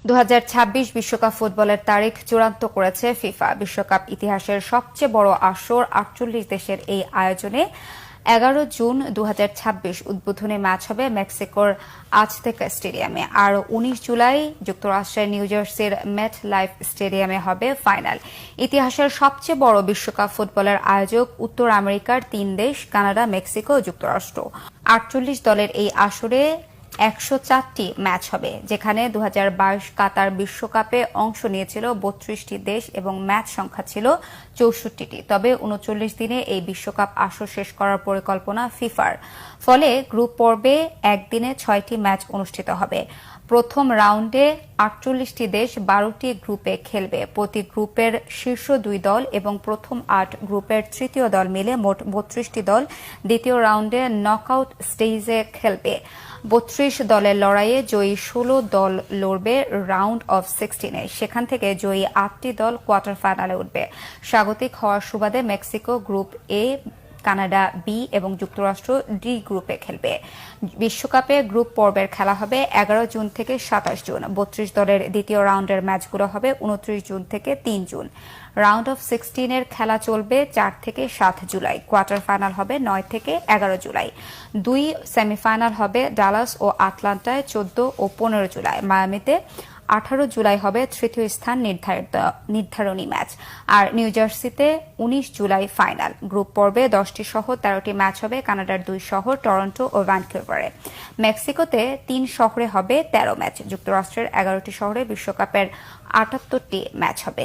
2026 বিশ্বকাপ ফুটবলের তারিখ চূড়ান্ত করেছে ফিফা। বিশ্বকাপ ইতিহাসের সবচেয়ে বড় আসর 48 দেশের এই আয়োজনে 11 জুন 2026 উদ্বোধনী ম্যাচ হবে মেক্সিকোর আজতেকা স্টেডিয়ামে, আর 19 জুলাই যুক্তরাষ্ট্রের নিউ জার্সির মেট লাইফ স্টেডিয়ামে হবে ফাইনাল। ইতিহাসের সবচেয়ে বড় বিশ্বকাপ ফুটবলের আয়োজক উত্তর আমেরিকার 3 দেশ কানাডা, মেক্সিকো ও যুক্তরাষ্ট্র। 48 দলের এই আসরে 104টি ম্যাচ হবে, যেখানে 2022 কাতার বিশ্বকাপে অংশ নিয়েছিল 32টি দেশ এবং ম্যাচ সংখ্যা ছিল 64টি। তবে 39 দিনে এই বিশ্বকাপ আসর শেষ করার পরিকল্পনা ফিফার। ফলে গ্রুপ পর্বে একদিনে 6টি ম্যাচ অনুষ্ঠিত হবে। প্রথম রাউন্ডে 48টি দেশ 12টি গ্রুপে খেলবে। প্রতি গ্রুপের শীর্ষ 2 দল এবং প্রথম 8 গ্রুপের তৃতীয় দল মিলে মোট 32টি দল দ্বিতীয় রাউন্ডে নকআউট স্টেজে খেলবে। 32 দলের লড়াইয়ে জয়ী 16 দল লড়বে রাউন্ড অফ 16-এ। সেখান থেকে জয়ী 8টি দল কোয়ার্টার ফাইনালে উঠবে। স্বাগতিক হওয়ার সুবাদে Mexico group A, Canada B এবং যুক্তরাষ্ট্র ডি গ্রুপে খেলবে। বিশ্বকাপে গ্রুপ পর্বের খেলা হবে 11 জুন থেকে 27 জুন। 32 দলের দ্বিতীয় রাউন্ডের ম্যাচগুলো হবে 29 জুন থেকে 3 জুন। রাউন্ড অফ 16-এর খেলা চলবে 4 থেকে 7 জুলাই। কোয়ার্টার ফাইনাল হবে 9 থেকে 11 জুলাই। 2 সেমিফাইনাল হবে ডালাস ও আটলান্টায় 14 ও 15 জুলাই। মায়ামিতে 18 জুলাই হবে তৃতীয় স্থান নির্ধারণী ম্যাচ, আর নিউ জার্সিতে 19 জুলাই ফাইনাল। গ্রুপ পর্বে 10টি শহর 13টি ম্যাচ হবে কানাডার 2 শহর টরন্টো ও ভ্যানকুভারে। মেক্সিকোতে 3 শহরে হবে 13 ম্যাচ। যুক্তরাষ্ট্রের 11টি শহরে বিশ্বকাপের 78টি ম্যাচ হবে।